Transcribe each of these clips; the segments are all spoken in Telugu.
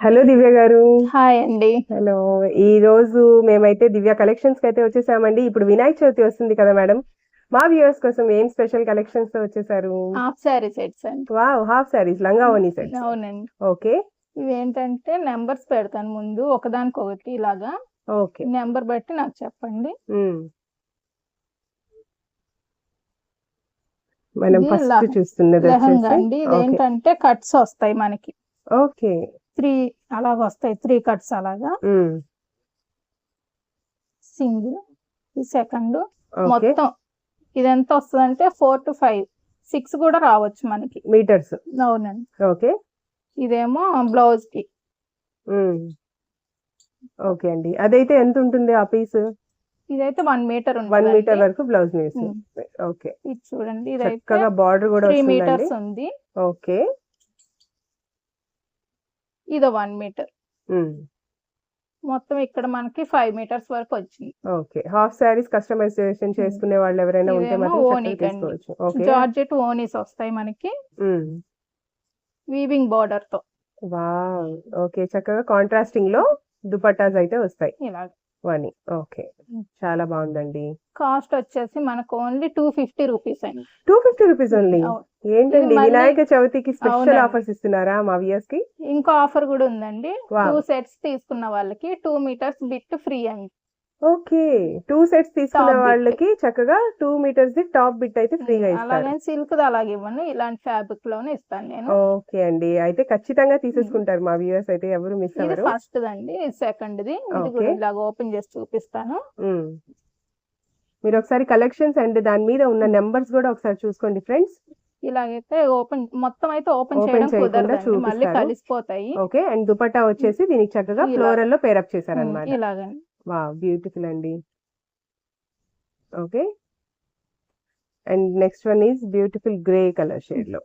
హలో దివ్య గారు. హాయ్ అండి. హలో. ఈ రోజు మేమైతే దివ్య కలెక్షన్స్ కి అయితే వచ్చేసామండి. ఇప్పుడు వినాయక చవితి వస్తుంది కదా మేడం, మా వ్యూవర్స్ కోసం ఏం స్పెషల్ కలెక్షన్స్ తో వచ్చేసారు? హాఫ్ శారీ సెట్స్ అండి. వావ్, హాఫ్ సారీస్, లంగా ఓనీ సెట్స్. అవునండి. ఓకే ఇవేంటంటే నెంబర్స్ పెడతాను ముందు ఒకదానికొకటి ఇలాగా. ఓకే. నెంబర్ బట్టి నాకు చెప్పండి. మనం ఇది ఫస్ట్ చూస్తున్నది లెహంగా వచ్చేసి అండి. ఓకే ఇదేంటంటే కట్స్ వస్తాయి మనకి, ఓకే 3 అలాగ వస్తాయి, 3 కట్స్ అలాగా. సింగిల్, ఈ సెకండ్. ఓకే మొత్తం ఇదెంత వస్తుందంటే 4 to 5, 6 కూడా రావచ్చు మనకి. మీటర్స్. అవునండి. ఓకే ఇదేమో బ్లౌజ్ కి. ఓకే అండి, అదైతే ఎంత ఉంటుంది ఆ పీస్? ఇదైతే 1 మీటర్ 1 ఉంటుంది. మీటర్ వరకు బ్లౌజ్ పీస్. ఓకే, ఇది చూడండి, ఇదైతే చక్కగా బార్డర్ కూడా 3 వస్తుందండి. మీటర్స్ ఉంది. ఓకే, ఇది 1 మీటర్. మొత్తం ఇక్కడ మనకి 5 మీటర్స్ వరకు వచ్చింది. ఓకే. హాఫ్ సారీస్ కస్టమైజేషన్ చేసుకునే వాళ్ళు ఎవరైనా ఉంటే ఇదేమో మాత్రం చక్కగా ఓనీకి అండి. తీసుకోవచ్చు. ఓకే. జార్జెట్ ఓనీస్ వస్తాయి మనకి, వీవింగ్ బార్డర్ తో. Wow, okay. చక్కగా కాంట్రాస్టింగ్ లో దుపట్టాస్ అయితే వస్తాయి. ఇలా వని. ఓకే, చాలా బాగుందండి. కాస్ట్ వచ్చేసి మనకు ఓన్లీ 250 రూపీస్ అండి. 250 రూపీస్ ఓన్లీ. అవును. ఏంటండి, ఇది మళ్ళీ- వినాయక చవితికి స్పెషల్ అవునండి. ఆఫర్స్ ఇస్తున్నారా మా వ్యూయర్స్ కి? ఇంకో ఆఫర్ కూడా ఉందండి. వావ్. 2 సెట్స్ తీసుకున్న వాళ్ళకి 2 మీటర్స్ బిట్ ఫ్రీ అండి. ఓకే, 2 సెట్స్ తీసుకునే Top bit. వాళ్ళకి చక్కగా 2 మీటర్స్ ది టాప్ బిట్ అయితే ఫ్రీగా ఇస్తారు. అలాగే సిల్క్ అలాగే ఇవ్వను, ఇలాంటి ఫ్యాబ్రిక్ లోనే ఇస్తాను నేను. ఓకే అండి, అయితే ఖచ్చితంగా తీసేసుకుంటారు మా వ్యూవర్స్ అయితే, ఎవరు మిస్ ఇది అవ్వరు. ఫస్ట్ దండి, ఇది సెకండ్ ది. ఇది ఓకే. కూడా ఇలాగ ఓపెన్ చేసి చూపిస్తాను. మీరు ఒకసారి కలెక్షన్స్ అండ్ దాని మీద ఉన్న నెంబర్స్ కూడా ఒకసారి చూసుకోండి ఫ్రెండ్స్. ఇలాగైతే మొత్తం అయితే ఓపెన్ ఓపెన్ చేయడం చేయకుండా కుదరదండి, మళ్ళీ చూపిస్తారు. కలిసిపోతాయి. ఓకే, అండ్ దుపట్టా వచ్చేసి దీనికి చక్కగా ఇలా. ఫ్లోరల్ లో పేరప్ చేశారనమాట. ఇలాగండి. వావ్, బ్యూటిఫుల్ అండి. Okay, and next one is beautiful grey colour shade లో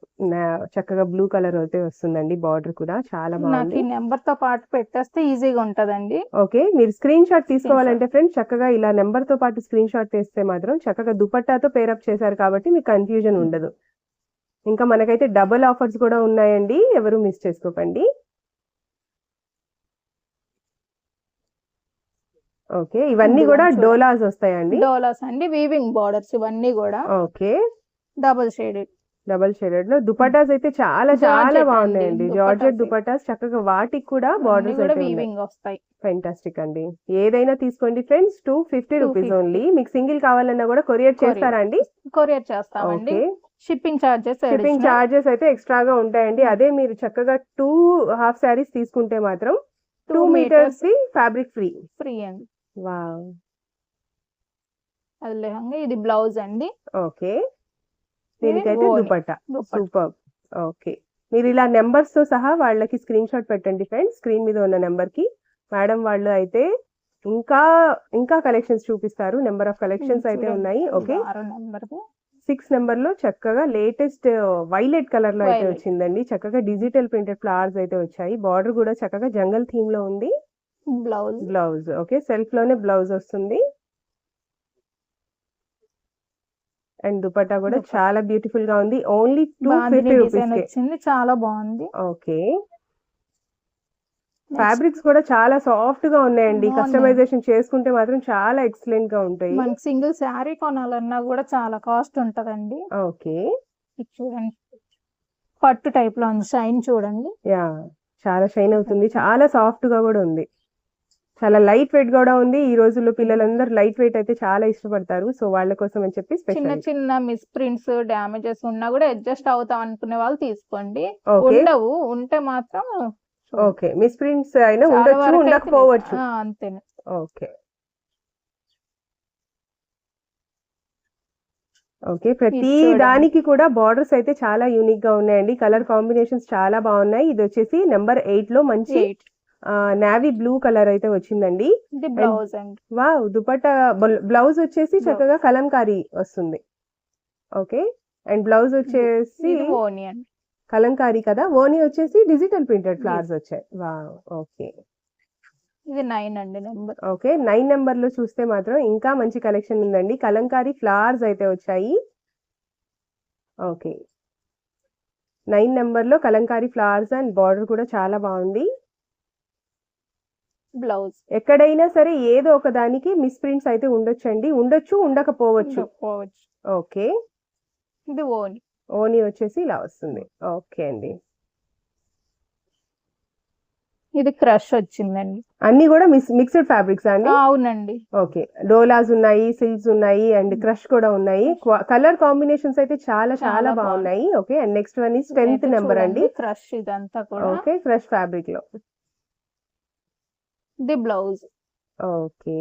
చక్కగా బ్లూ కలర్ అయితే వస్తుందండి. బార్డర్ కూడా చాలా నాకు బాగుంది. ఈ నెంబర్ తో పాటు పెట్టేస్తే ఈజీగా ఉంటదండి. ఓకే, మీరు స్క్రీన్ షాట్ తీసుకోవాలంటే ఫ్రెండ్స్ చక్కగా ఇలా నెంబర్ తో పాటు స్క్రీన్ షాట్ తీస్తే మాత్రం చక్కగా దుపట్టాతో పేరప్ చేశారు కాబట్టి మీకు కన్ఫ్యూజన్ ఉండదు. ఇంకా మనకైతే డబుల్ ఆఫర్స్ కూడా ఉన్నాయండి, ఎవరు మిస్ చేసుకోకండి. ఓకే, ఇవన్నీ కూడా డోలాస్ వస్తాయండి. డోలాస్ అండి, వీవింగ్ బార్డర్స్ ఇవన్నీ కూడా. Okay, double shaded. Double shaded లో దుపట్టాస్ అయితే చాలా చాలా జార్జెట్ బాగున్నాయండి. అండి, జార్జెట్ దుపట్టాస్. దుపట్టాస్ చక్కగా వాటికి కూడా అన్నీ బార్డర్స్ కూడా అయితే ఉన్నాయి. వీవింగ్ వస్తాయి. ఫెంటాస్టిక్ అండి, ఏదైనా తీసుకోండి ఫ్రెండ్స్. 250 రూపీస్ 250. ఓన్లీ. మీకు సింగిల్ కావాలన్నా కూడా కొరియర్ చేస్తారా అండి? కొరియర్ చేస్తామండి. Okay, shipping charges shipping charges అయితే ఎక్స్ట్రాగా ఉంటాయండి. అదే మీరు చక్కగా 2 హాఫ్ సారీస్ తీసుకుంటే మాత్రం 2 metres the fabric free. Free అండి. వావ్, అది లెహంగా, ఇది బ్లౌజ్ అండి. ఓకే, దీనికైతే ఓని. దుపట్టా. సూపర్. ఓకే, మీరు ఇలా నెంబర్స్ తో సహా వాళ్ళకి స్క్రీన్ షాట్ పెట్టండి ఫ్రెండ్స్, స్క్రీన్ మీద ఉన్న నెంబర్ కి. మేడం వాళ్ళు అయితే ఇంకా ఇంకా కలెక్షన్స్ చూపిస్తారు. నెంబర్ ఆఫ్ కలెక్షన్స్ అయితే ఉన్నాయి. ఓకే, 6 నెంబర్ లో చక్కగా లేటెస్ట్ వైలెట్ కలర్ లో అయితే Violet. వచ్చిందండి. చక్కగా డిజిటల్ ప్రింటెడ్ ఫ్లవర్స్ అయితే వచ్చాయి. బార్డర్ కూడా చక్కగా జంగల్ థీమ్ లో ఉంది. బ్లౌజ్ ఓకే, సెల్ఫ్ లోనే బ్లౌజ్ వస్తుంది. అండ్ దుపట్టా కూడా చాలా బ్యూటిఫుల్ గా ఉంది. ఓన్లీ 250 రూపీస్ కే. వచ్చింది, చాలా బాగుంది. ఓకే, ఫ్యాబ్రిక్స్ కూడా చాలా సాఫ్ట్ గా ఉన్నాయండి. బాగున్నాయి. కస్టమైజేషన్ చేసుకుంటే మాత్రం చాలా ఎక్సలెంట్ గా ఉంటాయి. మనకి సింగిల్ శారీ కొనాలన్నా కూడా చాలా కాస్ట్ ఉంటదండి. ఓకే, ఇది చూడండి, పట్టు టైప్ లో ఉంది, షైన్ చూడండి. యా, చాలా షైన్ అవుతుంది. చాలా సాఫ్ట్ గా కూడా ఉంది. చాలా లైట్ వెయిట్ కూడా ఉంది. ఈ రోజుల్లో పిల్లలందరూ లైట్ వెయిట్ అయితే చాలా ఇష్టపడతారు. సో వాళ్ళ కోసం అని చెప్పి చిన్న స్పెషల్. చిన్న మిస్ ప్రింట్స్, డ్యామేజెస్ ఉన్నా కూడా అడ్జస్ట్ అవుతాం అనుకునే వాళ్ళు తీసుకోండి. ఓకే, ఉండవు, ఉంటే మాత్రం ఓకే, మిస్ ప్రింట్స్ అయినా చాలా ఉండొచ్చు, వరకు అయితే ఉండకపోవచ్చు. అంతేనే. ఓకే, ఓకే, ప్రతి దానికి కూడా బార్డర్స్ అయితే చాలా యూనిక్ గా ఉన్నాయండి. కలర్ కాంబినేషన్స్ చాలా బాగున్నాయి. ఇది వచ్చేసి నెంబర్ 8 లో మంచి 8. నావీ బ్లూ కలర్ అయితే వచ్చిందండి. ఇది బ్లౌజ్ అండి. వావ్, దుపట్టా బ్లౌజ్ వచ్చేసి చక్కగా కలంకారీ వస్తుంది. ఓకే, అండ్ బ్లౌజ్ వచ్చేసి ఇది ఓని అండి. కలంకారీ కదా, ఓని వచ్చేసి డిజిటల్ ప్రింటెడ్ ఫ్లవర్స్ వచ్చాయి. Wow, okay. ఇది 9 అండి నెంబర్. ఓకే, 9 నెంబర్ లో చూస్తే మాత్రం ఇంకా మంచి కలెక్షన్ ఉందండి. కలంకారీ ఫ్లవర్స్ అయితే వచ్చాయి. ఓకే, 9 నెంబర్ లో కలంకారీ ఫ్లవర్స్ అండ్ బార్డర్ కూడా చాలా బాగుంది. బ్లౌజ్ ఎక్కడైనా సరే ఏదో ఒక దానికి మిస్ ప్రింట్స్ అయితే ఉండొచ్చండి, ఉండొచ్చు ఉండకపోవచ్చు. పోవచ్చు. ఓకే, ఇది ఓని. ఓని వచ్చేసి ఇలా వస్తుంది. ఓకే అండి, ఇది క్రష్ వచ్చిందండి. అన్ని కూడా మిక్స్డ్ ఫ్యాబ్రిక్స్ అండి. అవునండి. ఓకే, డోలాస్ ఉన్నాయి, సిల్క్స్ ఉన్నాయి అండ్ క్రష్ కూడా ఉన్నాయి. కలర్ కాంబినేషన్స్ అయితే చాలా చాలా చాలా బాగున్నాయి. Okay, and next one is 10th number అండి. క్రష్ ఇదంతా కూడా. ఓకే, క్రష్ ఫ్యాబ్రిక్ లో. ఇది బ్లౌజ్. ఓకే,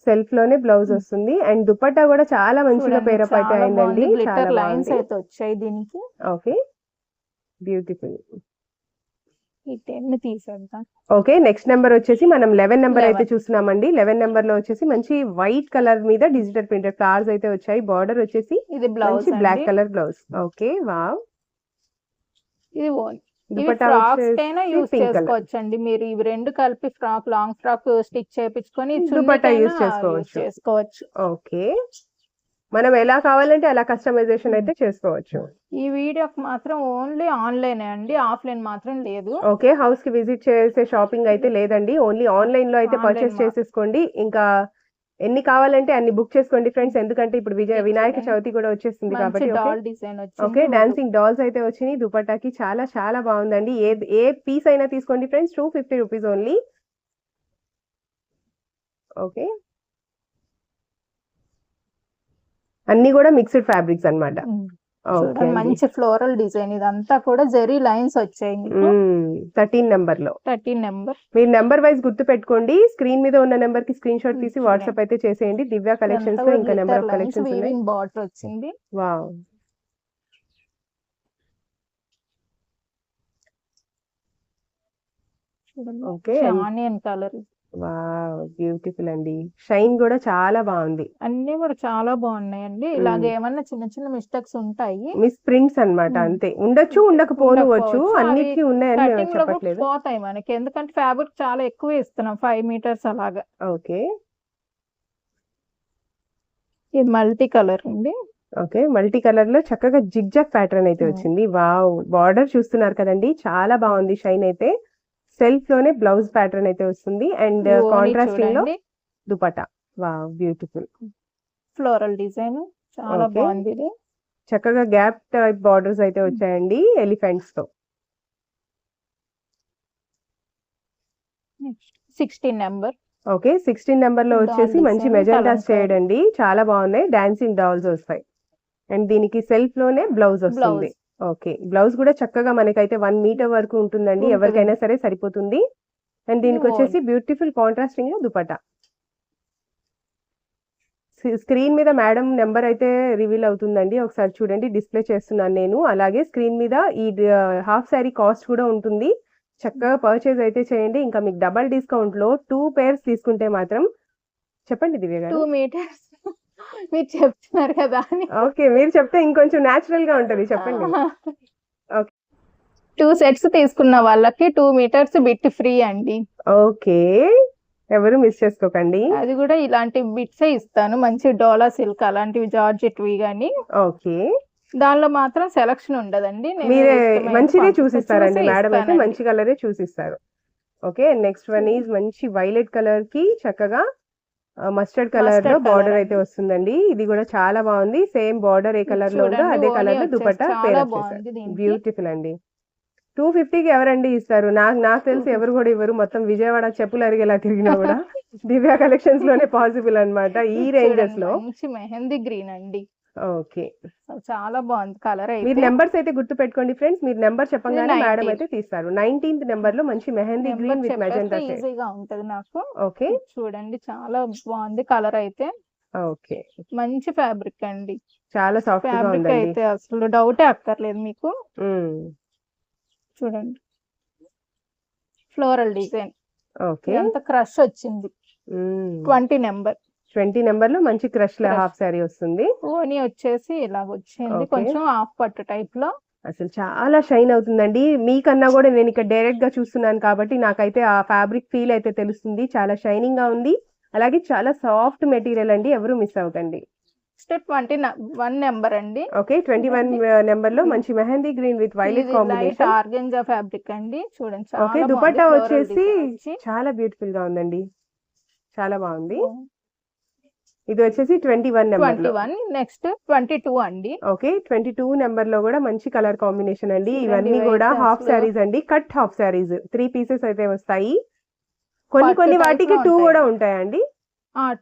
సెల్ఫ్ లోనే బ్లౌజ్ వస్తుంది అండ్ దుపట్టా కూడా చాలా మంచిగా పేరప్ అయితే అయిందండి. చాలా గ్లిటర్ లైన్స్ బాగుంది. అయితే వచ్చాయి దీనికి. Okay, beautiful. ఈ 10 తీసేద్దాం. ఓకే, నెక్స్ట్ నెంబర్ వచ్చేసి మనం 11 నెంబర్ అయితే 11. చూస్తున్నామండి. 11 నెంబర్ లో వచ్చేసి మంచి వైట్ కలర్ మీద డిజిటల్ ప్రింటెడ్ ఫ్లవర్స్ అయితే వచ్చాయి. బార్డర్ వచ్చేసి ఇది బ్లౌజ్ మంచి black colour blouse. Okay, wow. ఇది ఓని. ఇవి దుపట్టా ఫ్రాక్స్ వచ్చేసి కైనా యూస్ pink colour. చేసుకోవచ్చండి. మీరు ఇవి రెండు కలిపి ఫ్రాక్, లాంగ్ ఫ్రాక్ స్టిచ్ చేపించుకొని దుపట్టా యూస్ చేసుకోవచ్చు. చేసుకోవచ్చు. ఓకే, మనం ఎలా కావాలంటే అలా కస్టమైజేషన్ అయితే చేసుకోవచ్చు. ఈ వీడియోకి మాత్రం ఓన్లీ ఆన్లైన్ అండి, ఆఫ్లైన్ మాత్రం లేదు. ఓకే, హౌస్ కి విజిట్ చేసే షాపింగ్ అయితే లేదండి, ఓన్లీ ఆన్లైన్ లో అయితే Online పర్చేస్ చేసేసుకోండి. ఇంకా ఎన్ని కావాలంటే అన్ని బుక్ చేసుకోండి ఫ్రెండ్స్, ఎందుకంటే ఇప్పుడు వినాయక చవితి కూడా వచ్చేస్తుంది మంచి కాబట్టి. డాల్ డిజైన్ ఓకే, వచ్చింది. డాన్సింగ్ డాల్స్ అయితే వచ్చినాయి. దుపట్టాకి చాలా చాలా బాగుందండి. ఏ పీస్ అయినా తీసుకోండి ఫ్రెండ్స్, 250 రూపీస్ ఓన్లీ. ఓకే, అన్ని కూడా మిక్స్డ్ ఫ్యాబ్రిక్స్ అన్నమాట. ఓకే చూడండి, మంచి ఫ్లోరల్ డిజైన్. ఇదంతా కూడా జెరీ లైన్స్ వచ్చాయి. 13 నెంబర్ లో 13 నెంబర్. మీరు నెంబర్ వైజ్ గుర్తు పెట్టుకోండి. స్క్రీన్ మీద ఉన్న నెంబర్ కి స్క్రీన్ షాట్ తీసి వాట్సాప్ అయితే చేసేయండి. దివ్య కలెక్షన్స్ లో ఇంకా నెంబర్ ఆఫ్ కలెక్షన్స్ ఉన్నాయి. వీవింగ్ బార్డర్ వచ్చింది. వావ్, చూడండి, okay, onion colour. Wow, beautiful అండి. షైన్ కూడా చాలా బాగుంది. అన్ని కూడా చాలా బాగున్నాయండి. ఇలాగే ఏమన్నా చిన్న చిన్న మిస్టేక్స్ ఉంటాయి, మిస్ ప్రింట్స్ అన్నమాట. అంతే, ఉండొచ్చు ఉండకపోవచ్చు, అన్నిటికీ ఉన్నాయని మేము కటింగ్ లో కూడా చెప్పట్లేదు. పోతాయి మనకి, ఎందుకంటే ఫ్యాబ్రిక్ చాలా ఎక్కువ ఇస్తున్నాం, 5 మీటర్స్ అలాగా. ఓకే, ఇది మల్టీ కలర్ అండి. ఓకే, మల్టీ కలర్ లో చక్కగా జిగ్జాగ్ ప్యాటర్న్ అయితే వచ్చింది. వావ్, బార్డర్ చూస్తున్నారు కదండి, చాలా బాగుంది. షైన్ అయితే సెల్ఫ్ లోనే బ్లౌజ్ ప్యాటర్న్ అయితే వస్తుంది అండ్ కాంట్రాస్టింగ్ లో dupatta. Wow, beautiful floral design చాలా Okay. బాగుంది. ఇది చక్కగా గ్యాప్ టైప్ బార్డర్స్ అయితే వచ్చాయండి ఎలిఫెంట్స్ తో. 16 నెంబర్. ఓకే, 16 నెంబర్ లో వచ్చేసి Doll మంచి design, మెజెంటా కలంకారీ. షేడ్ అండి, చాలా బాగున్నాయి. డాన్సింగ్ డాల్స్ వస్తాయి అండ్ దీనికి సెల్ఫ్ లోనే బ్లౌజ్ వస్తుంది. బ్లౌజ్. ఓకే, బ్లౌజ్ కూడా చక్కగా మనకైతే 1 మీటర్ వరకు ఉంటుందండి, ఉంటుంది. ఎవరికైనా సరే సరిపోతుంది. అండ్ దీనికి ఇది వచ్చేసి బ్యూటిఫుల్ కాంట్రాస్టింగ్ లో దుపట్టా. స్క్రీన్ మీద మేడం నెంబర్ అయితే రివీల్ అవుతుందండి, ఒకసారి చూడండి. డిస్ప్లే చేస్తున్నాను నేను. అలాగే స్క్రీన్ మీద ఈ హాఫ్ శారీ కాస్ట్ కూడా ఉంటుంది. చక్కగా పర్చేజ్ అయితే చేయండి. ఇంకా మీకు డబల్ డిస్కౌంట్ లో 2 పేర్స్ తీసుకుంటే మాత్రం చెప్పండి దివ్య గారు. 2 మీటర్స్ మీరు చెప్తున్నారు కదా అని. ఓకే, మీరు చెప్తే ఇంకొంచెం న్యాచురల్ గా ఉంటది, చెప్పండి. Okay. 2 సెట్స్ తీసుకున్న వాళ్ళకి 2 మీటర్స్ బిట్ ఫ్రీ అండి. ఓకే, ఎవరు మిస్ చేసుకోకండి. అది కూడా ఇలాంటి బిట్సే ఇస్తాను, మంచి డోలా సిల్క్ అలాంటివి, జార్జెట్వి గానీ. ఓకే, దానిలో మాత్రం సెలక్షన్ ఉండదండి. నేను మీరే ఇష్టమైన మంచిదే పంపిస్తే చూసిస్తారండి, చూసి మేడం అయితే ఇస్తానండి. మంచి కలరే చూసిస్తారు. ఓకే, నెక్స్ట్ వన్ ఈజ్ మంచి వైలెట్ కలర్ కి చక్కగా మస్టర్డ్ కలర్ లో Mustard బార్డర్ colour అయితే వస్తుందండి. ఇది కూడా చాలా బాగుంది. సేమ్ బార్డర్ ఏ కలర్ లో ఉందో చూడండి, అదే ఓని కలర్ లో వచ్చేసి దుపట్టా చాలా పేరప్ చేశారు. బాగుంది దీనికి. బ్యూటిఫుల్ అండి. 250 కి ఎవరండి ఇస్తారు? నాకు తెలిసి ఎవరు కూడా ఇవ్వరు. మొత్తం విజయవాడ చెప్పులు అరిగేలా తిరిగినా కూడా దివ్య కలెక్షన్స్ లోనే పాసిబుల్ అన్నమాట ఈ రేంజెస్ చూడండి, లో. మంచి మెహందీ గ్రీన్ అండి. ఓకే, చాలా బాగుంది కలర్ మీరు అయితే. నెంబర్స్ అయితే గుర్తు పెట్టుకోండి ఫ్రెండ్స్. మీరు నెంబర్ చెప్పగానే ఇది మేడం 19. అయితే తీస్తారు. 19th నెంబర్ లో మంచి మెహందీ నెంబర్ గ్రీన్ విత్ చెప్పేస్తే మెజెంటా షేడ్. ఈజీగా ఉంటది నాకు. ఓకే, చూడండి, చాలా బాగుంది కలర్ అయితే. ఓకే, మంచి ఫ్యాబ్రిక్ అండి. చాలా సాఫ్ట్ గా ఫ్యాబ్రిక్ ఉందండి. అయితే అసలు డౌటే అక్కర్లేదు మీకు. మ్మ్. చూడండి, ఫ్లోరల్ డిజైన్. ఓకే, ఇదంతా క్రష్ వచ్చింది. 20 నెంబర్. 20 నెంబర్ లో మంచి క్రష్ Crush. హాఫ్ శారీ వస్తుంది. ఓని వచ్చేసి ఇలా వచ్చింది, Okay. కొంచెం హాఫ్ పట్టు టైప్ లో. అసలు చాలా షైన్ అవుతుందండి. మీకన్నా కూడా నేను ఇక్కడ డైరెక్ట్ గా చూస్తున్నాను కాబట్టి నాకైతే ఆ ఫ్యాబ్రిక్ ఫీల్ అయితే తెలుస్తుంది. చాలా షైనింగ్ గా ఉంది. అలాగే చాలా సాఫ్ట్ మెటీరియల్ అండి, ఎవరు మిస్ అవ్వకండి. నెక్స్ట్ 21 నెంబర్ అండి. ఓకే 21 నెంబర్ లో మంచి మెహందీ గ్రీన్ విత్ వైలెట్ ఇది లైట్ కాంబినేషన్. ఆర్గెంజా ఫ్యాబ్రిక్ అండి. చూడండి ఓకే చాలా దుపట్టా బాగుంది. వచ్చేసి ఫ్లోరల్ డిజైన్ చాలా బ్యూటిఫుల్ గా ఉందండి, చాలా బాగుంది. ఇది వచ్చేసి 21 నెంబర్ లో. 21. నెక్స్ట్ 22 అండి. ఓకే 22 నెంబర్ లో కూడా మంచి కలర్ కాంబినేషన్ అండి. చూడండి, ఇవన్నీ ఇవైతే కూడా హాఫ్ అసలు శారీస్ అండి, కట్ హాఫ్ శారీస్ 3 పీసెస్ అయితే వస్తాయి. కొన్ని పట్టు కొన్ని type వాటికి లో 2 ఉంటాయి. కూడా ఉంటాయండి,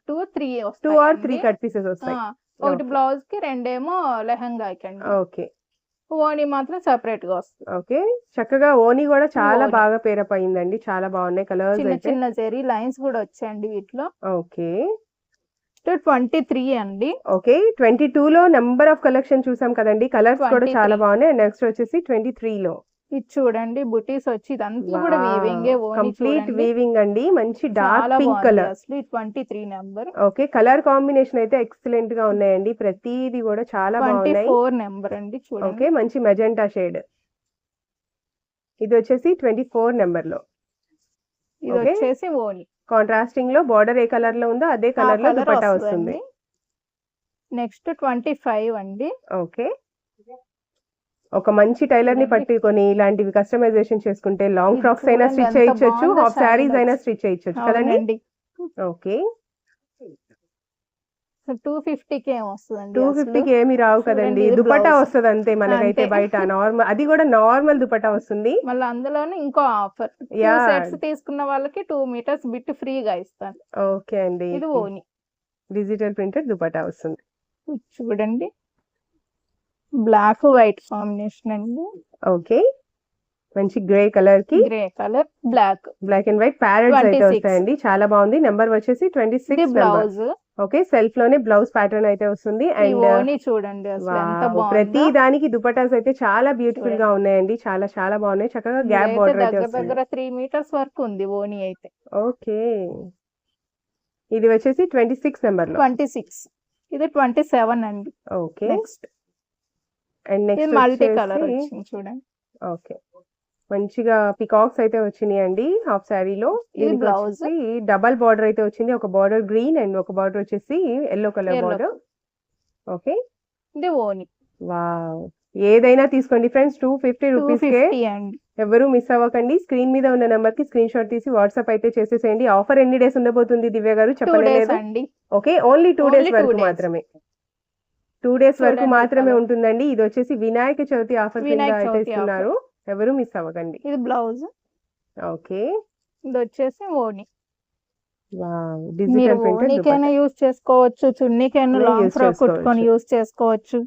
2, 3 2 or 3 వస్తాయండి. కట్ పీసెస్ వస్తాయి. ఒకటి Okay. బ్లౌజ్ కి, రెండేమో లెహంగాకి అండి. ఓకే ఓణి మాత్రం సెపరేట్ గా వస్తుంది. ఓకే చక్కగా ఓని కూడా చాలా ఓణి. బాగా పేరప్ అయిందండి, చాలా బాగున్నాయి కలర్స్ చిన్న అయితే. చిన్న జెరీ లైన్స్ కూడా వచ్చాయండి వీటిలో. ఓకే 23 అండి. ఓకే 22 లో నెంబర్ ఆఫ్ కలెక్షన్ చూసాం కదండి, కలర్స్ కూడా 23. చాలా బాగున్నాయి. నెక్స్ట్ వచ్చేసి 23 లో ఇది చూడండి, బుటీస్ వచ్చి ఇదంతా కూడా వీవింగ్ ఓణి కంప్లీట్ చూడండి. వీవింగ్ అండి, మంచి డార్క్ చాలా పింక్ బాగుంది కలర్. అసలు. ఈ 23 నెంబర్. ఓకే కలర్ కాంబినేషన్ అయితే ఎక్సలెంట్ గా ఉన్నాయండి, ప్రతిది కూడా చాలా బాగున్నాయి. 24 నెంబర్ అండి. చూడండి ఓకే మంచి మెజెంటా షేడ్. ఇది వచ్చేసి 24 నెంబర్ లో. ఇది ఓకే వచ్చేసి ఓణి. కాంట్రాస్టింగ్ లో బార్డర్ ఏ కలర్ లో ఉందో అదే కలర్ లో దుపట్టా వస్తుంది. నెక్స్ట్ 25 అండి. ఓకే ఒక మంచి టైలర్ ని చూడండి. పట్టుకొని ఇలాంటివి కస్టమైజేషన్ చేసుకుంటే లాంగ్ ఇది ఫ్రాక్స్ అయినా చూడండి స్టిచ్ ఎంత చేయించవచ్చు, బాగుందో, హాఫ్ శారీస్ shine అయినా వచ్చి. స్టిచ్ చేయించవచ్చు కదండి. అవునండి. ఓకే 250కి ఏం వస్తుందండి 250కి ఏమి రావు చూడండి, కదండి, ఇది దుపట్టా blouse. వస్తుంది అంతే మనకైతే అంతే. బయట నార్మల్, అది కూడా నార్మల్ దుపట్టా వస్తుంది. మళ్ళీ అందులోనే ఇంకో ఆఫర్, 2 Yeah. సెట్స్ తీసుకున్న వాళ్ళకి 2 మీటర్స్ బిట్ ఫ్రీగా ఇస్తాను. ఓకే అండి ఇది ఓణి. డిజిటల్ ప్రింటెడ్ దుపట్టా వస్తుంది. ఇది చూడండి, బ్లాక్ వైట్ కాంబినేషన్ అండి. ఓకే మంచి గ్రే కలర్ కి grey colour, black, black and white parrots అయితే 26. వస్తాయండి, చాలా బాగుంది. నెంబర్ వచ్చేసి 26 ఇది నెంబర్. బ్లౌజ్. ఓకే సెల్ఫ్ లోనే బ్లౌజ్ ప్యాటర్న్ అయితే వస్తుంది. ఈ అండ్ ఓణి చూడండి అసలు ఎంత ప్రతి బాగుందో. దానికి దుపట్టాస్ అయితే చాలా బ్యూటిఫుల్ గా ఉన్నాయండి, చాలా చాలా బాగున్నాయి. చక్కగా గ్యాప్ ఇదైతే బార్డర్ అయితే దగ్గర వస్తుంది. దగ్గర 3 మీటర్స్ వరకు ఉంది ఓణి అయితే. ఓకే ఇది వచ్చేసి 26 నెంబర్ లో. 26. ఇది 27 అండి. ఓకే నెక్స్ట్ అండ్ ఇది నెక్స్ట్ మల్టీ కలర్ వచ్చేసి వచ్చింది చూడండి. ఓకే మంచిగా పికాక్స్ అయితే వచ్చినాయి అండి హాఫ్ శారీలో. ఇది బ్లౌజ్. డబల్ బార్డర్ అయితే వచ్చింది, ఒక బార్డర్ గ్రీన్ అండ్ ఒక బార్డర్ వచ్చేసి yellow colour Yellow. Border. Okay ఇది ఓణి. వావ్ ఏదైనా తీసుకోండి ఫ్రెండ్స్, 250 రూపీస్ కే 250 అండి. ఎవరు మిస్ అవ్వకండి. స్క్రీన్ మీద ఉన్న నెంబర్ కి స్క్రీన్ షాట్ తీసి వాట్సాప్ అయితే చేసేసేయండి. ఆఫర్ ఎన్ని డేస్ ఉండబోతుంది దివ్య గారు 2 చెప్పలేదు. డేస్ అండి. ఓకే ఓన్లీ 2 Only డేస్ 2 వరకు days. మాత్రమే, 2 డేస్ వరకు చూడండి మాత్రమే colour. ఉంటుందండి. ఇది వచ్చేసి వినాయక చవితి ఆఫర్ కింద వినాయక అయితే చవితి ఇస్తున్నారు, ఎవరు మిస్ అవ్వకండి. ఇది బ్లౌజ్. ఓకే ఇది వచ్చేసి ఓణి. వావ్ మీరు డిజిటల్ ప్రింటెడ్ ఓణికైనా యూజ్ చేసుకోవచ్చు, చున్నీకైనా యూజ్ లాంగ్ ఫ్రాక్ చేసుకోవచ్చు. కుట్టుకొని యూజ్ చేసుకోవచ్చు.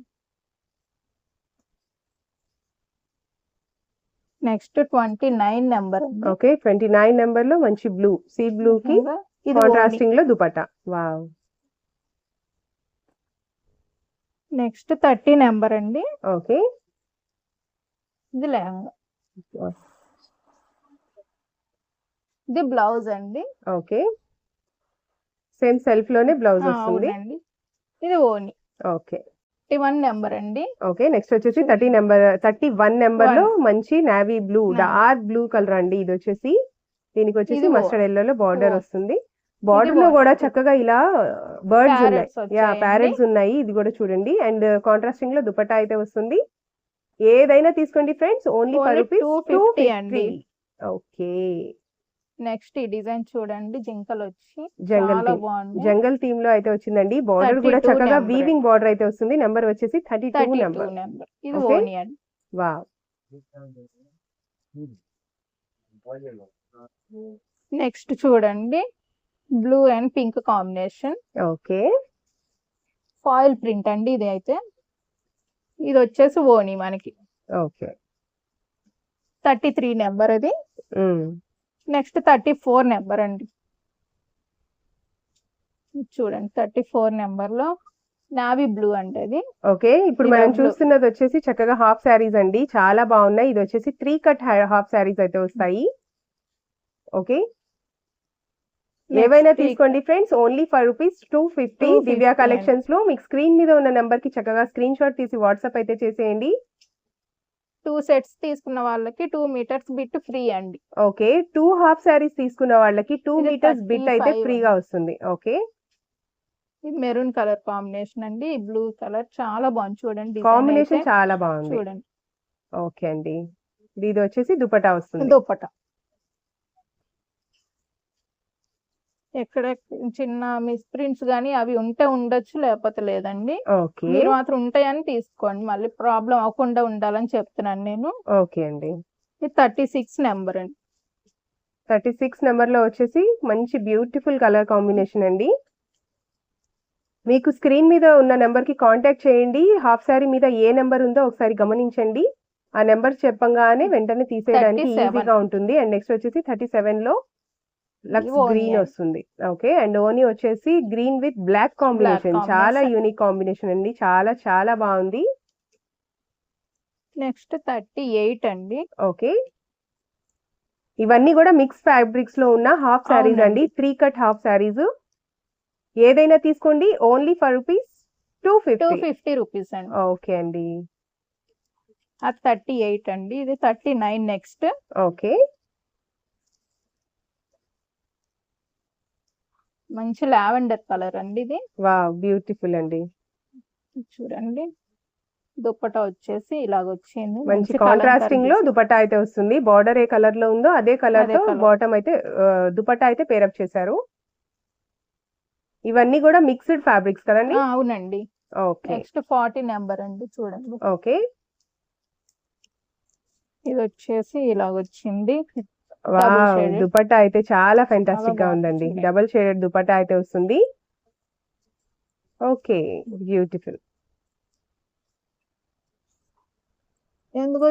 Next 29 number. ఓకే 29 నెంబర్ లో మంచి బ్లూ, సీ బ్లూ కి ఇది ఓణి. కాంట్రాస్టింగ్ లో దుపట్టా. వావ్ నెక్స్ట్ 30 నెంబర్ అండి. ఓకే ఇది లెహంగా. ఇది బ్లౌజ్ అండి. ఓకే సేమ్ సెల్ఫ్ లోనే బ్లౌజ్ వస్తుంది. అవునండి. ఇది ఓణి. ఓకే 31 నెంబర్ అండి. ఓకే నెక్స్ట్ వచ్చేసి 31 నెంబర్ లో మంచి navy blue, dark blue colour అండి. ఇది వచ్చేసి దీనికి వచ్చేసి ఇది మస్టర్డ్ ఎల్లో లో బార్డర్ ఓ. వస్తుంది. బార్డర్ లో బాగుంది. కూడా చక్కగా ఇలా బర్డ్స్ ఉన్నాయి, Parrots వచ్చాయండి. ప్యారెట్స్ ఉన్నాయి. ఇది కూడా చూడండి అండ్ కాంట్రాస్టింగ్ లో దుపట్టా అయితే వస్తుంది. ఏదైనా తీసుకోండి ఫ్రెండ్స్, ఓన్లీ Only 250 అండి. ఓకే నెక్స్ట్ ఈ డిజైన్ చూడండి, జింకలు వచ్చి జంగల్ చాలా థీమ్, బాగుంది. జంగల్ థీమ్ లో అయితే వచ్చిందండి. బార్డర్ కూడా 32 చక్కగా number. వీవింగ్ బార్డర్ అయితే వస్తుంది. నెంబర్ వచ్చేసి 32 32 నెంబర్. నెంబర్. ఇది Okay. ఓణి అండి. వావ్ నెక్స్ట్ చూడండి, blue and pink combination, okay foil print అండి. ఇది అయితే ఇది వచ్చేసి ఓణి మనకి. ఓకే 33 నెంబర్ అది. నెక్స్ట్ 34 నెంబర్ అండి. ఇది చూడండి 34 నెంబర్ లో నావీ బ్లూ అంటే అది. ఓకే ఇప్పుడు ఇది మనం blue. చూస్తున్నది వచ్చేసి చక్కగా హాఫ్ శారీస్ అండి, చాలా బాగున్నాయి. ఇది వచ్చేసి 3 కట్ హాఫ్ శారీస్ అయితే వస్తాయి. ఓకే ఏవైనా తీసుకోండి friends, only for rupees 250. 250 Divya collections లో మీకు స్క్రీన్ మీద ఉన్న నెంబర్ కి చక్కగా స్క్రీన్ షాట్ తీసి వాట్సాప్ అయితే చేసేయండి. 2 సెట్స్ తీసుకున్న వాళ్ళకి 2 మీటర్స్ బిట్ ఫ్రీ అండి. ఓకే 2 హాఫ్ శారీస్ తీసుకున్న వాళ్ళకి 2 ఇది మీటర్స్ బిట్ అయితే 35. ఫ్రీగా వస్తుంది. ఓకే ఇది మెరూన్ కలర్ కాంబినేషన్ అండి, బ్లూ కలర్ చాలా బాగుంది చూడండి, డిజైన్ అయితే కాంబినేషన్ చాలా బాగుంది. చూడండి. ఓకే అండి, ఇది వచ్చేసి దుపట్టా వస్తుంది. దుప్పట ఎక్కడ చిన్న మిస్ ప్రింట్స్ గానీ అవి ఉంటే ఉండొచ్చు, లేకపోతే లేదండి. ఓకే మీరు మాత్రం ఉంటాయని తీసుకోండి, మళ్ళీ ప్రాబ్లం అవ్వకుండా ఉండాలని చెప్తున్నాను నేను. ఓకే అండి, ఇది 36 నెంబర్ అండి. 36 నెంబర్ లో వచ్చేసి మంచి బ్యూటిఫుల్ కలర్ కాంబినేషన్ అండి. మీకు స్క్రీన్ మీద ఉన్న నెంబర్ కి కాంటాక్ట్ చేయండి. హాఫ్ సారీ మీద ఏ నెంబర్ ఉందో ఒకసారి గమనించండి. ఆ నెంబర్ చెప్పంగానే వెంటనే తీసేయడానికి 37. ఈజీగా ఉంటుంది. అండ్ నెక్స్ట్ వచ్చేసి 37 లో లక్స్ ఓనీ గ్రీన్ అండి. వస్తుంది. ఓకే, అండ్ ఓనీ వచ్చేసి గ్రీన్ విత్ బ్లాక్ కాంబినేషన్, చాలా combination. యూనిక్ కాంబినేషన్ అండి, చాలా చాలా బాగుంది. నెక్స్ట్ 38 అండి. ఓకే, ఇవన్నీ కూడా మిక్స్ ఫ్యాబ్రిక్స్ లో ఉన్న హాఫ్ సారీస్ అవునండి. అండి, 3 కట్ హాఫ్ సారీస్. ఏదైనా తీసుకోండి, ఓన్లీ ఫర్ రూపీస్ 250. 250 రూపీస్ అండి. ఓకే అండి, అది 38 అండి. ఇది 39 నెక్స్ట్. ఓకే మంచి లావెండర్ కలర్ అండి ఇది, వావ్ బ్యూటిఫుల్ అండి. చూడండి. దుప్పటా వచ్చేసి ఇలాగ వచ్చింది, మంచి కలంకారీ కాంట్రాస్టింగ్ లో design. దుపట్టా అయితే వస్తుంది. బార్డర్ ఏ కలర్ లో ఉందో అదే కలర్ అదే తో colour. బాటమ్ అయితే దుపట్టా అయితే పేరప్ చేశారు. ఇవన్నీ కూడా మిక్స్డ్ ఫ్యాబ్రిక్స్ కదండి. అవునండి. ఓకే నెక్స్ట్ 40 నెంబర్ అండి, చూడండి. ఓకే, ఇది వచ్చేసి ఇలాగ వచ్చింది. Wow shaded. దుపట్టా అయితే చాలా ఫెంటాస్టిక్ గా బాగుంది ఉందండి. చూడండి. డబుల్ షేడెడ్ దుపట్టా అయితే వస్తుంది. Okay beautiful. ఎందుకు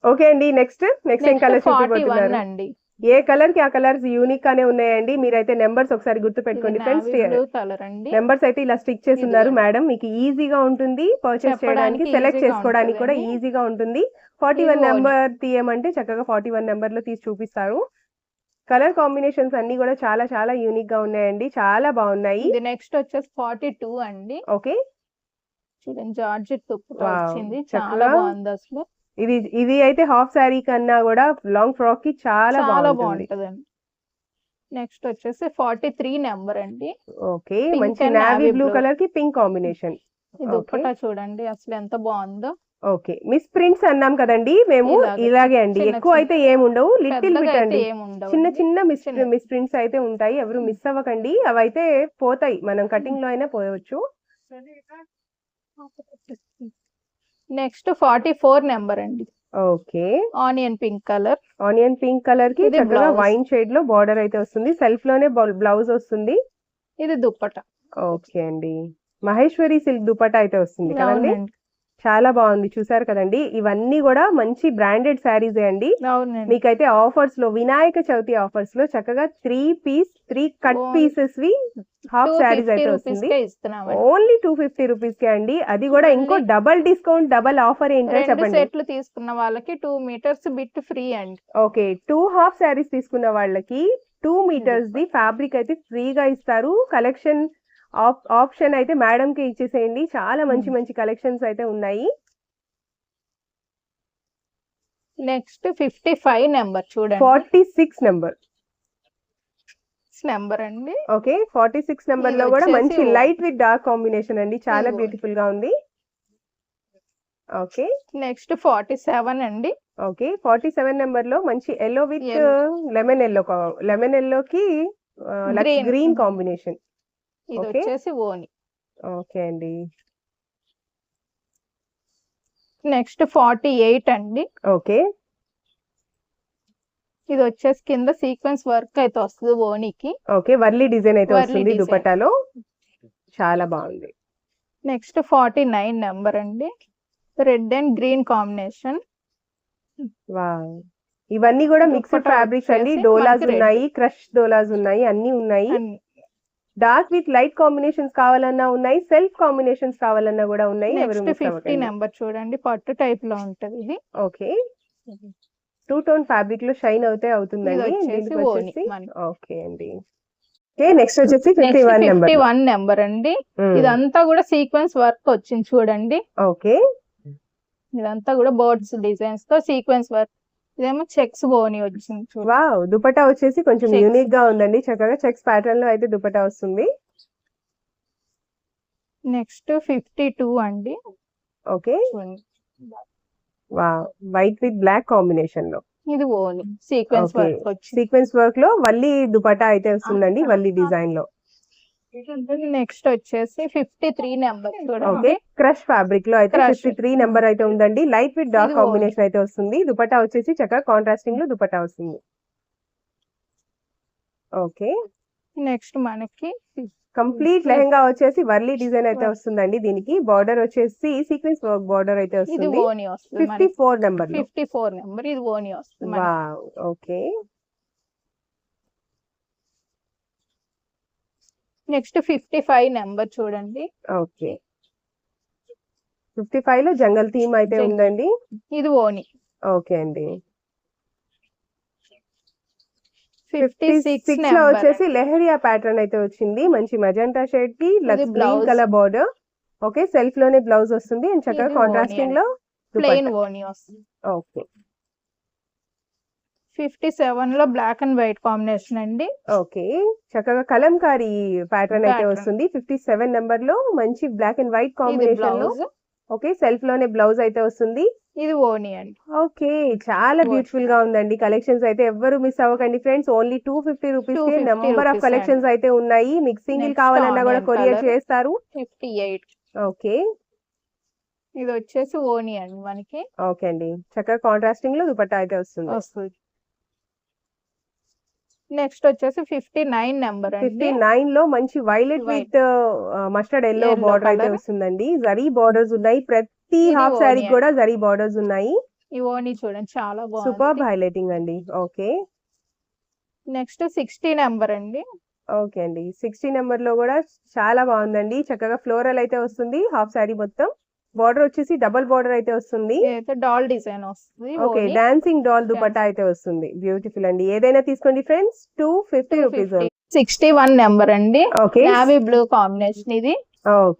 ఓకే అండి, నెక్స్ట్ ఏం కలర్ 41 చూపిపోతున్నారు? అండి. ఏ కలర్ కి ఆ కలర్స్ యూనిక్ గానే ఉన్నాయండి. మీరైతే నెంబర్స్ ఒకసారి గుర్తు ఇది పెట్టుకోండి ఫ్రెండ్స్. నావీ బ్లూ కలర్ అండి. నెంబర్స్ అయితే ఇలా స్టిక్ చేసి ఉన్నారు ఇదిగోండి. మేడం, మీకు ఈజీగా ఉంటుంది పర్చేస్ చేయడానికి, చెప్పడానికి సెలెక్ట్ easy గా చేసుకోవడానికి కూడా ఉంటుందండి. ఈజీగా ఉంటుంది. 41 ఇది ఓని. నెంబర్ తీయమంటే చక్కగా 41 నెంబర్ లో తీసి చూపిస్తారు. కలర్ కాంబినేషన్స్ అన్ని కూడా చాలా చాలా యూనిక్ గా ఉన్నాయండి, చాలా బాగున్నాయి. ఇది నెక్స్ట్ వచ్చేసి 42 అండి. ఓకే, చూడండి, జార్జెట్ దుప్పటా వావ్ వచ్చింది, చాలా చక్కగా బాగుంది అసలు. ఇది అయితే హాఫ్ సారీ కన్నా కూడా లాంగ్ ఫ్రాక్ కి చాలా చాలా బాగుంటుంది. బాగుంటదండి. నెక్స్ట్ వచ్చేసి 43 నెంబర్ అండి. ఓకే, Pink మంచి and navy navy blue blue. Colour కి పింక్ కాంబినేషన్. ఈ దుప్పటా చూడండి అసలు ఎంత బాగుందో. ఓకే, మిస్ ప్రింట్స్ అన్నాం కదండి మేము, ఇలాగే. ఇలాగే అండి, చిన్న ఎక్కువ అయితే ఏముండవు, లిటిల్ పెద్దగా బిట్ అయితే అండి, ఏముండవు. చిన్న చిన్న చిన్న. మిస్ ప్రింట్స్ అయితే ఉంటాయి. ఎవరు మిస్ అవ్వకండి, అవైతే పోతాయి, మనం కటింగ్ లో అయినా పోయవచ్చు. నెక్స్ట్ 44 నెంబర్ అండి. Okay, onion pink colour. Onion pink colour కి ఇది చక్కగా blouse. వైన్ షేడ్ లో బార్డర్ అయితే వస్తుంది, సెల్ఫ్ లోనే బ్లౌజ్ వస్తుంది. ఇది దుప్పటా. ఓకే అండి, మహేశ్వరి సిల్క్ దుపట్టా అయితే వస్తుంది కదండి. అవునండి. చాలా బాగుంది, చూసారు కదండి. ఇవన్నీ కూడా మంచి బ్రాండెడ్ శారీస్ అండి. అవునండి. మీకైతే ఆఫర్స్ లో, వినాయక చవితి ఆఫర్స్ లో చక్కగా 3 కట్ ఓ- పీసెస్ వి హాఫ్ శారీస్ 250 అయితే రూపీస్ వస్తుంది. కే ఇస్తున్నామండి. ఓన్లీ 250 రూపీస్ కే అండి, అది కూడా ఇంకో మళ్ళీ డబల్ డిస్కౌంట్, డబల్ ఆఫర్ ఏంటో 2 చెప్పండి. సెట్లు తీసుకున్న వాళ్ళకి 2 మీటర్స్ బిట్ ఫ్రీ అండి. ఓకే, 2 హాఫ్ శారీస్ తీసుకున్న వాళ్ళకి 2 మీటర్స్ ది ఫ్యాబ్రిక్ అయితే ఫ్రీగా ఇస్తారు. కలెక్షన్ ఆప్షన్ అయితే మేడం కి ఇచ్చేసేయండి, చాలా మంచి మంచి కలెక్షన్స్ అయితే ఉన్నాయి. నెక్స్ట్ 55 నెంబర్ చూడండి. 46 నెంబర్. నెంబర్ అండి. ఓకే, 46 నెంబర్ లో ఇది కూడా వచ్చేసి మంచి లైట్ విత్ డార్క్ కాంబినేషన్ అండి, చాలా ఇదిగోండి. బ్యూటిఫుల్ గా ఉంది. ఓకే నెక్స్ట్ 47 అండి. ఓకే, 47 నెంబర్ లో మంచి yellow with Yellow. Lemon yellow కి Green. Green combination. ఇది Okay. వచ్చేసి ఓని. ఓకే అండి, నెక్స్ట్ 48 అండి. ఓకే ఇది వచ్చేసి కింద సీక్వెన్స్ వర్క్ అయితే వస్తుంది ఓనికి. ఓకే, వర్లీ డిజైన్ అయితే వర్లీ వస్తుంది design. దుపట్టాలో, చాలా బాగుంది. నెక్స్ట్ 49 నెంబర్ అండి. Red and green combination. Wow, ఇవన్నీ కూడా మిక్స్డ్ దుపట్టా ఫ్యాబ్రిక్స్ అండి, వచ్చేసి డోలాస్ మనకి red. ఉన్నాయి, క్రష్ డోలాస్ ఉన్నాయి, అన్ని ఉన్నాయి. డార్క్ విత్ లైట్ కాంబినేషన్స్ కావాలన్నా ఉన్నాయి, సెల్ఫ్ కాంబినేషన్స్ కావాలన్నా కూడా ఉన్నాయి. ఎవరు నెక్స్ట్ మిస్ 50 అవ్వకండి. నెంబర్ చూడండి, పట్టు టైప్ లో ఉంటది ఇది. ఓకే, 2 టోన్ ఫ్యాబ్రిక్ లో షైన్ అవుతే ఇది అవుతుందండి. వచ్చేసి దీనికి ఓని వచ్చేసి మనకి. ఓకే అండి. ఓకే, నెక్స్ట్ వచ్చేసి నెక్స్ట్ 51 నెంబర్. 51 నెంబర్ అండి. ఇదంతా కూడా సీక్వెన్స్ వర్క్ వచ్చింది చూడండి. ఓకే, ఇదంతా కూడా బర్డ్స్ డిజైన్స్ తో సీక్వెన్స్ వర్క్. ఇదేమో చెక్స్ బోని వచ్చింది చూడండి. వావ్, దుపట్టా వచ్చేసి కొంచెం Checks. యూనిక్ గా ఉందండి, చక్కగా చెక్స్ ప్యాటర్న్ లో అయితే దుపట్టా వస్తుంది. నెక్స్ట్ 52 అండి. ఓకే, చూడండి. వైట్ విత్ బ్లాక్ కాంబినేషన్ లో. ఇది ఓని సీక్వెన్స్ ఓకే, వర్క్ వచ్చింది. సీక్వెన్స్ వర్క్ లో వల్లి దుపట్టా అయితే వస్తుందండి, వల్లి డిజైన్ లో. నెక్స్ట్ వచ్చేసి 53 నెంబర్ ఓకే, చూడండి. క్రష్ ఫ్యాబ్రిక్ లో అయితే Crush. 53 నెంబర్ అయితే ఉందండి. లైట్ విత్ డార్క్ ఇది కాంబినేషన్ అయితే వస్తుంది. దుపట్టా వచ్చేసి చక్కగా కాంట్రాస్టింగ్ లో దుపట్టా వస్తుంది. ఓకే, నెక్స్ట్ మనకి కంప్లీట్ లెహంగా వచ్చేసి వర్లీ డిజైన్ అయితే వస్తుందండి. దీనికి బార్డర్ వచ్చేసి సీక్వెన్స్ వర్క్ బార్డర్ అయితే ఇది వస్తుంది. ఓని వస్తుంది. 54 నెంబర్ లో. 54 నెంబర్ ఇది ఓని వస్తుంది మనకి. Wow, okay. నెక్స్ట్ 55 నెంబర్ చూడండి. ఓకే, 55 లో జంగల్ థీమ్ అయితే జంగల్. ఉందండి. ఇది ఓని. ఓకే అండి. 56 56 లో నెంబర్. వచ్చేసి లెహరియా ప్యాటర్న్ అయితే వచ్చింది. మంచి మజంటా షేడ్ కి green blouse. Colour border. Okay, self లోనే బ్లౌజ్ వస్తుంది అండ్ చక్కగా ఇది కాంట్రాస్టింగ్ ఓని లో ప్లెయిన్ దుపట్టా. ఓని వస్తుంది. ఓకే, 57 లో బ్లాక్ అండ్ వైట్ కాంబినేషన్ అండి. ఓకే, చక్కగా కలంకారీ ప్యాటర్న్ అయితే Pattern. వస్తుంది. 57 నెంబర్ లో మంచి బ్లాక్ అండ్ వైట్ ఇది కాంబినేషన్ లో. బ్లౌజ్. ఓకే, సెల్ఫ్ లోనే బ్లౌజ్ అయితే వస్తుంది. ఇది ఓని అండి. ఓకే, చాలా ఓ- బ్యూటిఫుల్ గా ఉందండి. కలెక్షన్స్ అయితే ఎవ్వరు మిస్ అవ్వకండి ఫ్రెండ్స్. ఓన్లీ 250 రూపీస్ కి 250 నెంబర్ ఆఫ్ rupees కలెక్షన్స్ అయితే ఉన్నాయి. మీకు సింగిల్ Next కావాలన్నా కూడా onion కొరియర్ colour. చేస్తారు. 58 ఓకే, ఇది వచ్చేసి ఓని అండి మనకి ఓకే అండి, చక్కగా కాంట్రాస్టింగ్ లో దుపట్టా అయితే వస్తుంది. వస్తుంది. నెక్స్ట్ వచ్చేసి 59 నెంబర్ అండి. 59 లో మంచి violet White. With mustard yellow Yellow border అయితే colour. వస్తుందండి. జరీ బార్డర్స్ ఉన్నాయి. ప్రతి ఇది హాఫ్ శారీ onion. కూడా జరీ బార్డర్స్ ఉన్నాయి. ఈ ఓని చూడండి చాలా సూపర్ బాగుంది. హైలైటింగ్ అండి. ఓకే, నెక్స్ట్ 60 నెంబర్ అండి. ఓకే అండి, 60 నెంబర్ లో కూడా చాలా బాగుందండి. చక్కగా ఫ్లోరల్ అయితే వస్తుంది. హాఫ్ శారీ మొత్తం బార్డర్ వచ్చేసి డబుల్ బార్డర్ అయితే వస్తుంది. ఇదైతే డాల్ డిజైన్ వస్తుంది. ఓకే, ఓని డాన్సింగ్ డాల్ దుపట్టా అయితే వస్తుంది. బ్యూటిఫుల్ అండి. ఏదైనా తీసుకోండి ఫ్రెండ్స్, 250 రూపీస్. 61 నెంబర్ అండి. ఓకే, నావీ బ్లూ కాంబినేషన్ ఇది.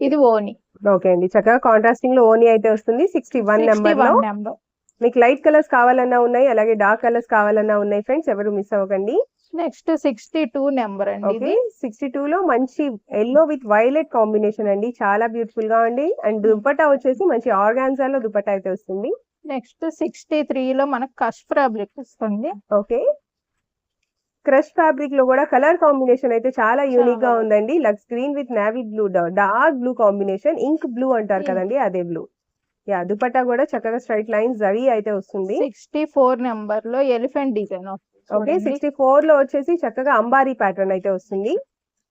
ఇది ఓని. ఓకే అండి, చక్కగా కాంట్రాస్టింగ్ లో ఓని అయితే వస్తుంది. 61 నెంబర్ లో 61 నెంబర్. మీకు లైట్ కలర్స్ కావాలన్నా ఉన్నాయి, అలాగే డార్క్ కలర్స్ కావాలన్నా ఉన్నాయి ఫ్రెండ్స్. ఎవరు మిస్ అవ్వకండి. నెక్స్ట్ 62 నెంబర్ అండి. ఓకే, ఇది 62 లో మంచి ఎల్లో విత్ వైలెట్ కాంబినేషన్ అండి. చాలా బ్యూటిఫుల్ గా ఉంది. అండ్ దుపట్టా వచ్చేసి మంచి ఆర్గాన్జా లో దుపట్టా అయితే వస్తుంది. నెక్స్ట్ 63 లో మనకు కష్ ఫ్యాబ్రిక్ వస్తుంది. ఓకే, క్రష్ ఫ్యాబ్రిక్ లో కూడా కలర్ కాంబినేషన్ అయితే చాలా యూనిక్ గా చాలా ఉందండి. Lux green with navy blue, dark blue combination, ink blue అంటారు Ink. కదండి, అదే బ్లూ. యా, దుపట్టా కూడా చక్కగా స్ట్రైట్ లైన్స్ జరీ అయితే వస్తుంది. 64 నెంబర్ లో ఎలిఫెంట్ డిజైన్ వస్తుంది. ఓకే, చూడండి. 64 లో వచ్చేసి చక్కగా అంబారీ ప్యాటర్న్ అయితే వస్తుంది.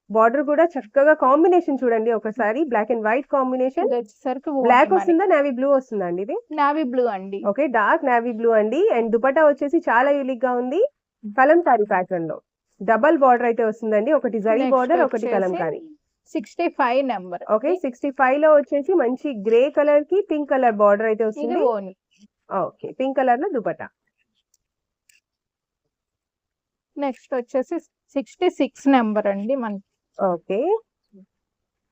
బార్డర్ కూడా చక్కగా కాంబినేషన్ చూడండి ఒకసారి. Black and white combination. ఇది వచ్చేసరికి బ్లాక్ వస్తుందా, నావీ బ్లూ వస్తుందా అండి ఇది? నావీ బ్లూ అండి. ఓకే, డార్క్ నావీ బ్లూ అండి. అండ్ దుపట్టా వచ్చేసి చాలా యూనిక్ గా ఉంది. కలంకారీ ప్యాటర్న్ లో డబల్ బార్డర్ అయితే వస్తుందండి. ఒకటి జరీ Next బార్డర్, ఒకటి వచ్చేసి కలంకారీ. 65 నెంబర్. ఓకే, 65 లో వచ్చేసి మంచి గ్రే కలర్ కి పింక్ కలర్ బార్డర్ అయితే ఇది వస్తుంది. ఓని. ఓకే, పింక్ కలర్ లో దుపట్టా. నెక్స్ట్ వచ్చేసి 66 నెంబర్ అండి మనకి. ఓకే,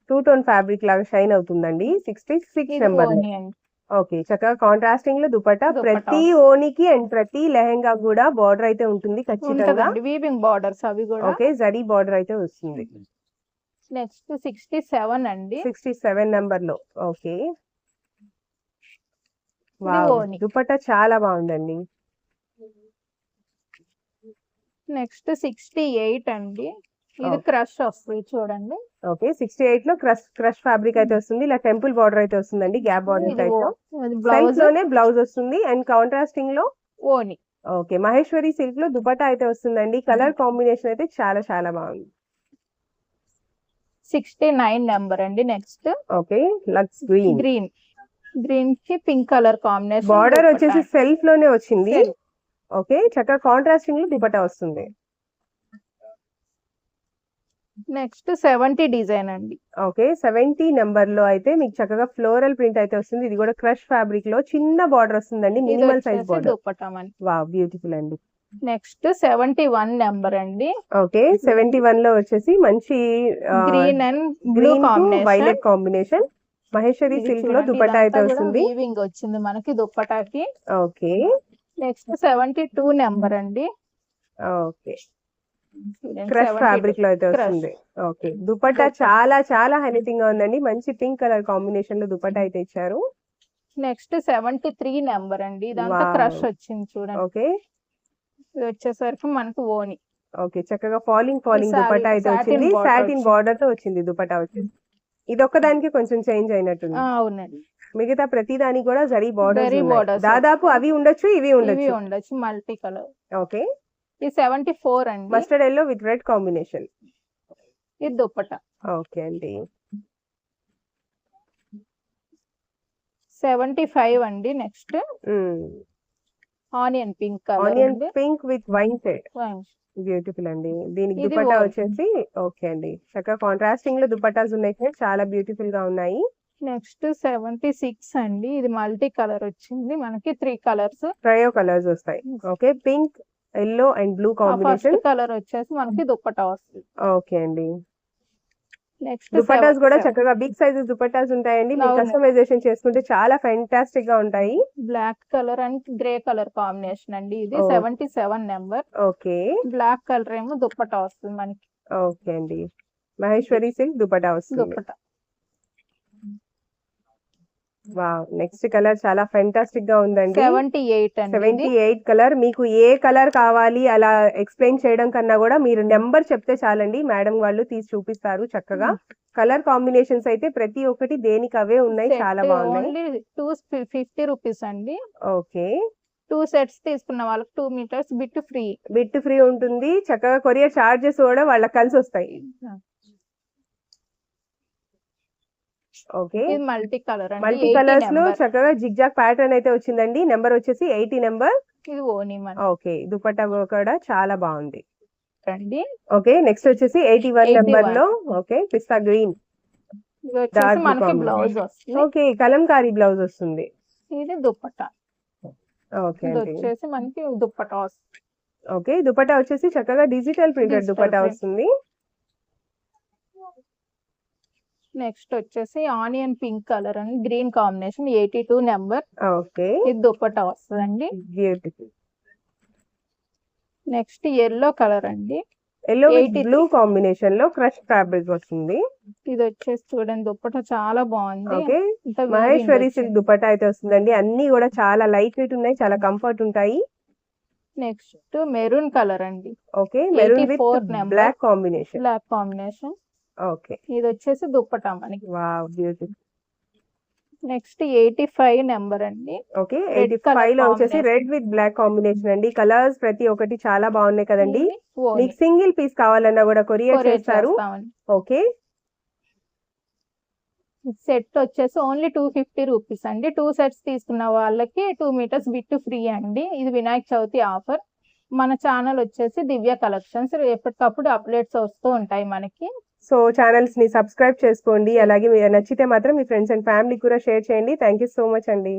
టూ టోన్ ఫ్యాబ్రిక్ లాగా షైన్ అవుతుందండి. 66 ఇది నెంబర్. ఓని అండి. ఓకే, చక్కగా కాంట్రాస్టింగ్ లో దుపట్టా. దుపట్టా ప్రతి ఓనికి అండ్ ప్రతి లెహంగా కూడా బార్డర్ అయితే ఉంటుంది ఖచ్చితంగా. ఉంటదండి వీవింగ్ బార్డర్స్ అవి కూడా. ఓకే, జరీ బార్డర్ అయితే వస్తుంది. నెక్స్ట్ 67 అండి. 67 నెంబర్ లో. ఓకే, ఇది వావ్, ఓని. దుపట్టా చాలా బాగుందండి. నెక్స్ట్ 68 అండి. ఇది క్రష్ వస్తుంది చూడండి. ఓకే, 68 లో క్రష్ ఫ్యాబ్రిక్ అయితే వస్తుంది. ఇలా టెంపుల్ బార్డర్ అయితే వస్తుందండి, గ్యాప్ బార్డర్ టైప్ లో. సెల్ఫ్ బ్లౌజ్ లోనే బ్లౌజ్ వస్తుంది అండ్ కాంట్రాస్టింగ్ లో. ఓని. ఓకే, మహేశ్వరి సిల్క్ లో దుపట్టా అయితే వస్తుందండి. కలర్ కాంబినేషన్ అయితే చాలా చాలా బాగుంది. 69 నెంబర్ అండి. Next okay, lux green. Green కి పింక్ కలర్ కాంబినేషన్. బార్డర్ వచ్చేసి సెల్ఫ్ లోనే వచ్చింది. Self. ఓకే, చక్కగా కాంట్రాస్టింగ్ లో దుపట్టా వస్తుంది. నెక్స్ట్ 70 డిజైన్ అండి. ఓకే, 70 నెంబర్ లో అయితే మీకు చక్కగా ఫ్లోరల్ ప్రింట్ అయితే వస్తుంది. ఇది కూడా క్రష్ ఫ్యాబ్రిక్ లో చిన్న బార్డర్ వస్తుందండి, ఇది మినిమల్ సైజ్ వచ్చేసి బార్డర్. దుపట్టా మనకి. వావ్, బ్యూటిఫుల్ అండి. నెక్స్ట్ 71 నెంబర్ అండి. ఓకే, 71 లో వచ్చేసి మంచి green and blue green to combination. Violet combination. Maheshwari silk లో దుపట్టా అయితే వస్తుంది. వీవింగ్ వచ్చింది మనకి దుపట్టాకి. ఓకే, నెక్స్ట్ 72 నెంబర్ అండి. ఓకే, క్రష్ ఫ్యాబ్రిక్ లో అయితే Crush. వస్తుంది. ఓకే, దుపట్టా చాలా చాలా హైలైటింగ్ గా ఉందండి. మంచి పింక్ కలర్ కాంబినేషన్ లో దుపట్టా అయితే ఇచ్చారు. నెక్స్ట్ 73 నెంబర్ అండి. ఇదంతా Wow. క్రష్ వచ్చింది చూడండి. ఓకే ఇది వచ్చేసరికి మనకి ఓని. ఓకే, చక్కగా ఫాలింగ్ సారీ, దుపట్టా అయితే satin వచ్చింది. border సాటిన్ వచ్చింది. బార్డర్ తో వచ్చింది దుపట్టా వచ్చేసి. ఇది ఒక్కదానికి కొంచెం చేంజ్ అయినట్టుంది. అవునండి. మిగతా ప్రతి దానికి కూడా జరీ బార్డర్స్ Zari ఉన్నాయి. borders దాదాపు వచ్చాయి. అవి ఉండొచ్చు, ఇవి ఇవి ఉండొచ్చు. ఉండొచ్చు మల్టీ కలర్. ఓకే, ఇది 74 అండి. Mustard yellow with red combination. ఇది దుప్పట. ఓకే అండి, 75 అండి. Next onion pink colour onion అండి. Pink with wine shade. Beautiful అండి. దీనికి ఇది దుపట్టా wool. వచ్చేసి ఓకే అండి, చక్కగా కాంట్రాస్టింగ్ లో దుపట్టాస్ ఉన్నాయి కదా, చాలా బ్యూటిఫుల్ గా ఉన్నాయి. నెక్స్ట్ 76 అండి. ఇది మల్టీ కలర్ వచ్చింది మనకి 3 కలర్స్. ట్రయో కలర్స్ వస్తాయి. Okay, pink, yellow and blue first combination. Colour వచ్చేసి మనకి దుప్పట వస్తుంది. ఓకే అండి, నెక్స్ట్ దుపట్టాస్ కూడా చక్కగా బిగ్ సైజెస్ దుపట్టాస్ ఉంటాయండి. మీరు అవును. కస్టమైజేషన్ చేసుకుంటే చాలా ఫెంటాస్టిక్ గా ఉంటాయి. Black colour and grey colour combination అండి. ఇది Oh. 77 number. Okay black colour ఏమో దుప్పట వస్తుంది మనకి. ఓకే అండి, మహేశ్వరి సిల్క్ దుపట్టా వస్తుంది. దుప్పట వావ్, నెక్స్ట్ కలర్ చాలా ఫెంటాస్టిక్ గా ఉందండి. 78 అండి. ఇది 78 కలర్. మీకు ఏ కలర్ కావాలి అలా ఎక్స్ప్లెయిన్ చేయడం కన్నా కూడా మీరు నెంబర్ చెప్తే చాలండి, మేడం వాళ్ళు తీసి చూపిస్తారు చక్కగా. కలర్ కాంబినేషన్స్ అయితే ప్రతి ఒక్కటి దేనికి అవే ఉన్నాయి, చాలా బాగున్నాయి. ఓన్లీ 250 రూపీస్ అండి. ఓకే, 2 సెట్స్ తీసుకున్న వాళ్ళకి 2 metres bit free. Bit free ఉంటుంది. చక్కగా కొరియర్ చార్జెస్ కూడా వాళ్ళకి కలిసి వస్తాయి. ఓకే, ఇది మల్టీ కలర్ అండి. మల్టీ 80 కలర్స్ లో నెంబర్. చక్కగా జిగ్జాగ్ ప్యాటర్న్ అయితే వచ్చిందండి. నెంబర్ వచ్చేసి 80 నెంబర్. ఇది ఓని ఓకే, దుపట్టా కూడా చాలా బాగుంది అండి. ఓకే, నెక్స్ట్ వచ్చేసి 81 నెంబర్ 81. లో ఓకే, పిస్తా గ్రీన్. ఇది వచ్చేసి Dark మనకి combination. బ్లౌజ్ వస్తుంది. ఓకే, కలంకారీ బ్లౌజ్ వస్తుంది. ఇది దుప్పట. ఓకే ఇది అండి, వచ్చేసి మనకి దుప్పట వస్తుంది. ఓకే, దుపట్టా వచ్చేసి చక్కగా digital printed Digital dupatta print. వస్తుంది. నెక్స్ట్ వచ్చేసి ఆనియన్ పింక్ కలర్ అండి. Green combination 82 number. ఓకే, ఇది దుప్పట వస్తుందండి. బ్యూటిఫుల్. నెక్స్ట్ ఎల్లో కలర్ అండి. Yellow with 83. బ్లూ కాంబినేషన్ లో క్రష్ ఫ్యాబ్రిక్ వస్తుంది. ఇది వచ్చేసి చూడండి దుప్పట చాలా బాగుంది. ఓకే, ఇంత weaving మహేశ్వరి వచ్చింది. సిల్క్ దుపట్టా అయితే వస్తుందండి. అన్ని కూడా చాలా లైట్ వెయిట్ ఉన్నాయి, చాలా కంఫర్ట్ ఉంటాయి. నెక్స్ట్ మెరూన్ కలర్ అండి. Okay, maroon with 84 number. Black combination. Black combination. Okay, ఇది వచ్చేసి దుప్పట మనకి. Wow, beautiful. నెక్స్ట్ 85 నెంబర్ అండి. ఓకే, Red 85 లో colour వచ్చేసి combination. Red with black combination అండి. కలర్స్ ప్రతి ఒక్కటి చాలా బాగున్నాయి కదండి. ఇది ఓని. మీకు సింగిల్ పీస్ కావాలన్నా కూడా కొరియర్ కొరియర్ చేస్తారు. చేస్తామండి. ఓకే, సెట్ వచ్చేసి ఓన్లీ 250 రూపీస్ అండి. 2 సెట్స్ తీసుకున్న వాళ్ళకి 2 మీటర్స్ బిట్ ఫ్రీ అండి. ఇది వినాయక చవితి ఆఫర్. మన ఛానల్ వచ్చేసి దివ్య కలెక్షన్స్. ఎప్పటికప్పుడు అప్డేట్స్ వస్తూ ఉంటాయి మనకి. సో ఛానల్స్ ని సబ్స్క్రైబ్ చేసుకోండి. అలాగే మీకు నచ్చితే మాత్రం మీ ఫ్రెండ్స్ అండ్ ఫ్యామిలీ కూడా షేర్ చేయండి. థ్యాంక్ యూ సో మచ్ అండి.